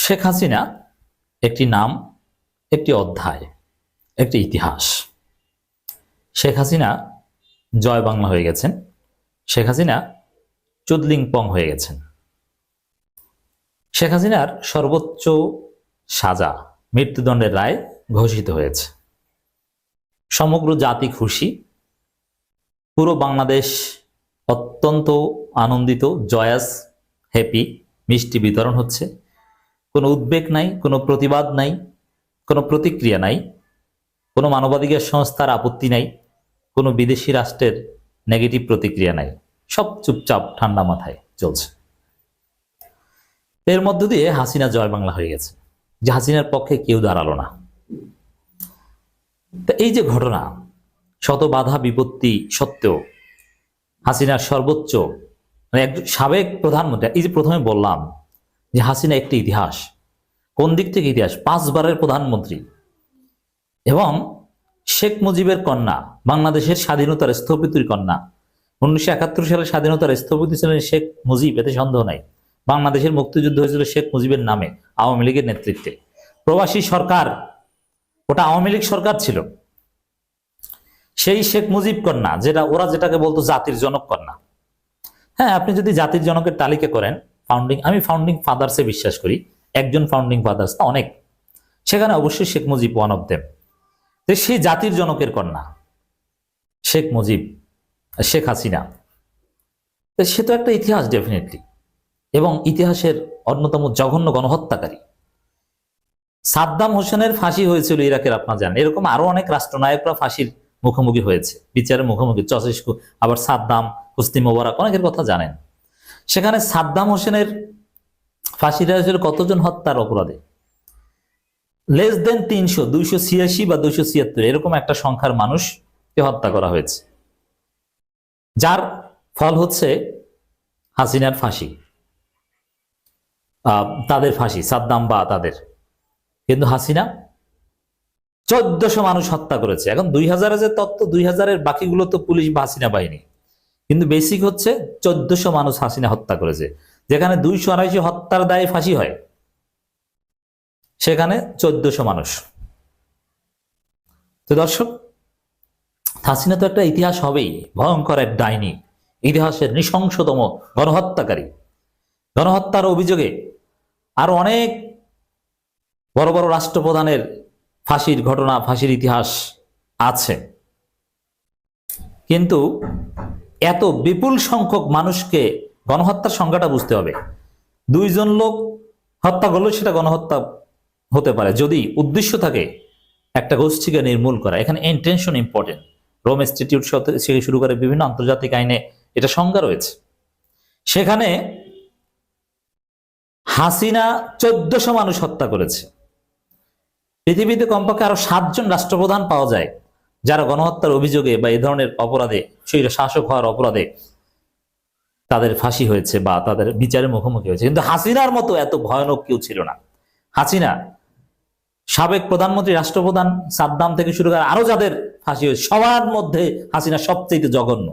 শেখ হাসিনা একটি নাম, একটি অধ্যায়, একটি ইতিহাস। শেখ হাসিনা জয় বাংলা হয়ে গেছেন, শেখ হাসিনা চুদলিংপং হয়ে গেছেন। শেখ হাসিনার সর্বোচ্চ সাজা, মৃত্যুদণ্ডের রায় ঘোষিত হয়েছে। সমগ্র জাতি খুশি, পুরো বাংলাদেশ অত্যন্ত আনন্দিত, জয়াস, হ্যাপি। মিষ্টি বিতরণ হচ্ছে, কোনো উদ্বেগ নাই, কোনো প্রতিবাদ নাই, কোনো প্রতিক্রিয়া নাই, কোনো মানবাধিকার সংস্থার আপত্তি নাই, কোনো বিদেশি রাষ্ট্রের নেগেটিভ প্রতিক্রিয়া নাই। সব চুপচাপ ঠান্ডা মাথায় চলছে। এর মধ্য দিয়ে হাসিনা জয় বাংলা হয়ে গেছে, যে হাসিনার পক্ষে কেউ দাঁড়ালো না। তো এই যে ঘটনা, শত বাধা বিপত্তি সত্ত্বেও হাসিনার সর্বোচ্চ, মানে একজন সাবেক প্রধানমন্ত্রী, এই যে প্রথমে বললাম যে হাসিনা একটি ইতিহাস। কোন দিক থেকে ইতিহাস? 5 বারের প্রধানমন্ত্রী এবং শেখ মুজিবের কন্যা, বাংলাদেশের স্বাধীনতার স্থপতির কন্যা। 1971 সালে স্বাধীনতার স্থপতি ছিলেন শেখ মুজিব, এতে সন্দেহ নাই। বাংলাদেশের মুক্তিযুদ্ধ হয়েছিল শেখ মুজিবের নামে, আওয়ামী লীগের নেতৃত্বে। প্রবাসী সরকার, ওটা আওয়ামী লীগ সরকার ছিল। সেই শেখ মুজিব কন্যা, যেটাকে বলতো জাতির জনক কন্যা। হ্যাঁ, আপনি যদি জাতির জনকের তালিকা করেন, আমি ফাউন্ডিং ফাদার্সে বিশ্বাস করি। একজন ফাউন্ডিং ফাদার্স না, অনেক। সেখানে অবশ্যই Sheikh Mujib one of them. সেই জাতির জনকের কন্যা শেখ মুজিব, শেখ হাসিনা, সে তো একটা ইতিহাস ডেফিনেটলি, এবং ইতিহাসের অন্যতম জঘন্য গণহত্যাকারী। সাদ্দাম হোসেনের ফাঁসি হয়েছিল ইরাকের, আপনারা জানেন। এরকম আরো অনেক রাষ্ট্রনায়করা ফাঁসির মুখোমুখি হয়েছে, বিচারের মুখোমুখি। চসেস্কু, আবার সাদ্দাম, হোসনি মোবারক, অনেকের কথা জানেন। সেখানে সাদ্দাম হোসেনের ফাঁসিটা হয়েছিল কতজন হত্যার অপরাধে? লেস দেন 300, 286 বা 276, এরকম একটা সংখ্যার মানুষকে হত্যা করা হয়েছে, যার ফল হচ্ছে হাসিনার ফাঁসি, তাদের ফাঁসি, সাদ্দাম বা তাদের। কিন্তু হাসিনা 1400 মানুষ হত্যা করেছে। এখন 2000 যে তত্ত্ব, 2000-এর বাকিগুলো তো পুলিশ বা হাসিনা বাহিনী, কিন্তু বেসিক হচ্ছে 1400 মানুষ হাসিনা হত্যা করেছে। যেখানে 200-250 হত্যার দায়ে ফাঁসি হয়, সেখানে 1400 মানুষ। তো দর্শক, হাসিনা তো একটা ইতিহাস হবেই, ভয়ঙ্কর এক ডাইনি, ইতিহাসের নৃশংসতম গণহত্যাকারী। গণহত্যার অভিযোগে আরো অনেক বড় বড় রাষ্ট্রপ্রধানের ফাঁসির ঘটনা, ফাঁসির ইতিহাস আছে। কিন্তু এত বিপুল সংখ্যক মানুষকে, গণহত্যার সংখ্যাটা বুঝতে হবে। 2 জন লোক হত্যা করলে সেটা গণহত্যা হতে পারে, যদি উদ্দেশ্য থাকে একটা গোষ্ঠীকে নির্মূল করা। এখানে ইন্টেনশন ইম্পর্টেন্ট। রোম ইনস্টিটিউট থেকে শুরু করে বিভিন্ন আন্তর্জাতিক আইনে এটা সংজ্ঞা রয়েছে। সেখানে হাসিনা 1400 মানুষ হত্যা করেছে। পৃথিবীতে কমপক্ষে আরো 7 জন রাষ্ট্রপ্রধান পাওয়া যায় যারা গণহত্যার অভিযোগে বা এই ধরনের অপরাধে, স্বৈর শাসক হওয়ার অপরাধে তাদের ফাঁসি হয়েছে বা তাদের বিচারের মুখোমুখি হয়েছে। কিন্তু হাসিনার মতো এত ভয়ানক কেউ ছিল না। হাসিনা, সাবেক প্রধানমন্ত্রী, রাষ্ট্রপ্রধান সাদ্দাম থেকে শুরু করে আরো যাদের ফাঁসি হয়েছে, সবার মধ্যে হাসিনা সবচেয়ে জঘন্য।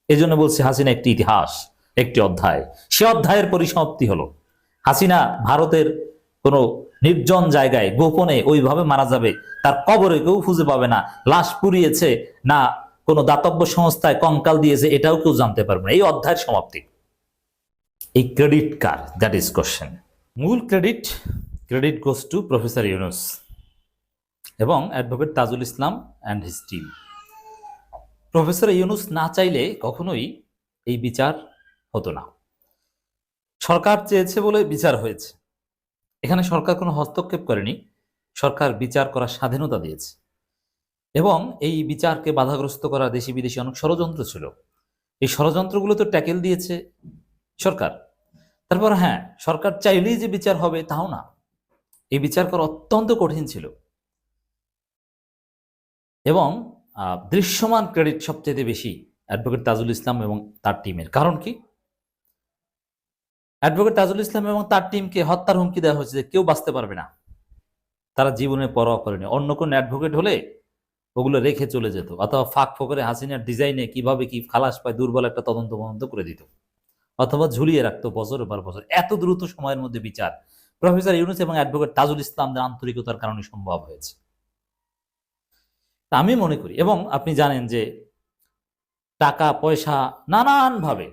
এই জন্য বলছি হাসিনা একটি ইতিহাস, একটি অধ্যায়। সে অধ্যায়ের পরিসমাপ্তি হলো। হাসিনা ভারতের কোনো নির্জন জায়গায় গোপনে ওইভাবে মারা যাবে, তার কবরে কেউ খুঁজে পাবে না। লাশ পুড়িয়েছে না কোনো দাতব্য সংস্থায় কঙ্কাল দিয়েছে, এটাও কেউ জানতে পারবে না। এই অধ্যায়ের সমাপ্তি। এই ক্রেডিট কার? That is question. মূল credit goes to professor Yunus এবং advocate Tajul Islam and his team. Professor Yunus না চাইলে কখনোই এই বিচার হতো না। সরকার চেয়েছে বলে বিচার হয়েছে। এখানে সরকার কোনো হস্তক্ষেপ করেনি, সরকার বিচার করার স্বাধীনতা দিয়েছে। এবং এই বিচারকে বাধাগ্রস্ত করা দেশি বিদেশি অনেক ষড়যন্ত্র ছিল। এই ষড়যন্ত্রগুলো তো ট্যাকেল দিয়েছে সরকার। তারপর হ্যাঁ, সরকার চাইলেই যে বিচার হবে তাও না, এই বিচার করা অত্যন্ত কঠিন ছিল। এবং দৃশ্যমান ক্রেডিট সবচেয়ে বেশি অ্যাডভোকেট তাজুল ইসলাম এবং তার টিমের। কারণ কি? অ্যাডভোকেট তাজুল ইসলাম এবং তার টিমকে হত্যার হুমকি দেওয়া হয়েছে যে কেউ বাঁচতে পারবে না। তারা জীবনে পরোয়া করেনি। অন্য কোন অ্যাডভোকেট হলে ওগুলো রেখে চলে যেত, অথবা ফাঁক ফোকরে হাসিনার ডিজাইনে কিভাবে কি খালাস পায় দুর্বল একটা তদন্ত করে দিত, অথবা ঝুলিয়ে রাখতো বছরের পর বছর। এত দ্রুত সময়ের মধ্যে বিচার, প্রফেসর ইউনূস এবং অ্যাডভোকেট তাজুল ইসলামদের আন্তরিকতার কারণে সম্ভব হয়েছে। তা আমি মনে করি, এবং আপনি জানেন যে টাকা পয়সা নানানভাবে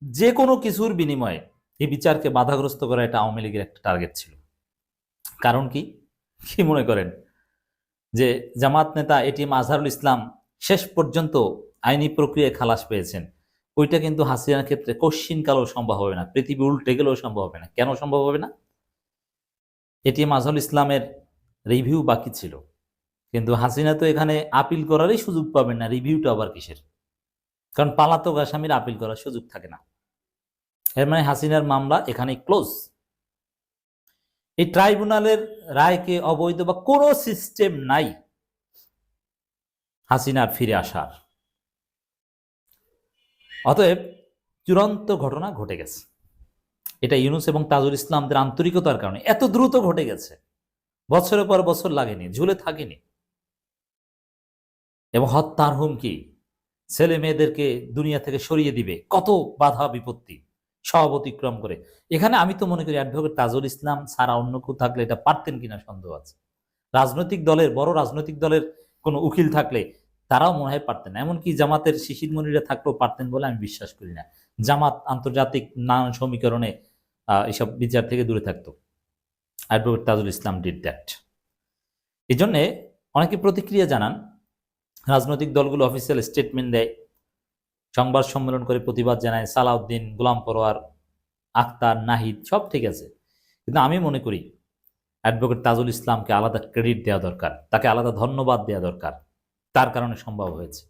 যে কোনো কিছুর বিনিময়ে এই বিচারকে বাধাগ্রস্ত করা এটা আওয়ামী লীগের একটা টার্গেট ছিল। কারণ কি কি মনে করেন যে জামাত নেতা এটিএম আজহারুল ইসলাম শেষ পর্যন্ত আইনি প্রক্রিয়ায় খালাস পেয়েছেন, ওইটা কিন্তু হাসিনার ক্ষেত্রে কশ্চিনকালেও সম্ভব হবে না, পৃথিবী উল্টে গেলেও সম্ভব হবে না। কেন সম্ভব হবে না? এটিএম আজহারুল ইসলামের রিভিউ বাকি ছিল, কিন্তু হাসিনা তো এখানে আপিল করারই সুযোগ পাবেন না, রিভিউটা আবার কিসের? কারণ পালাতক আসামির আপিল করার সুযোগ থাকে না। এর মানে হাসিনার মামলা এখানে ক্লোজ। এই ট্রাইব্যুনালের রায়কে অবৈধ বা কোনো সিস্টেম নাই হাসিনার ফিরে আসার। অতএব চূড়ান্ত ঘটনা ঘটে গেছে। এটা ইউনূস এবং তাজুল ইসলামদের আন্তরিকতার কারণে এত দ্রুত ঘটে গেছে, বছরের পর বছর লাগেনি, ঝুলে থাকেনি। এবং হত্যার হুমকি, ছেলে মেয়েদেরকে দুনিয়া থেকে সরিয়ে দিবে, কত বাধা বিপত্তি সব অতিক্রম করে। এখানে আমি তো মনে করি অ্যাডভোকেট তাজুল ইসলাম ছাড়া অন্য কেউ থাকলে এটা পারতেন কিনা সন্দেহ আছে। রাজনৈতিক দলের, বড় রাজনৈতিক দলের কোনো উকিল থাকলে তারাও মনে হয় পারতেন না। এমনকি জামাতের শিশির মনিরা থাকলেও পারতেন বলে আমি বিশ্বাস করি না। জামাত আন্তর্জাতিক নানান সমীকরণে এইসব বিচার থেকে দূরে থাকতো। Advocate Tajul Islam did that. এই জন্যে অনেকে প্রতিক্রিয়া জানান, রাজনৈতিক দলগুলো অফিসিয়াল স্টেটমেন্ট দেয়, সংবাদ সম্মেলন করে প্রতিবাদ জানায়, সালাউদ্দিন, গোলাম পরোয়ার, আখতার, নাহিদ সব ঠিক আছে, কিন্তু আমি মনে করি অ্যাডভোকেট তাজুল ইসলামকে আলাদা ক্রেডিট দেওয়া দরকার, তাকে আলাদা ধন্যবাদ দেওয়া দরকার, তার কারণে সম্ভব হয়েছে।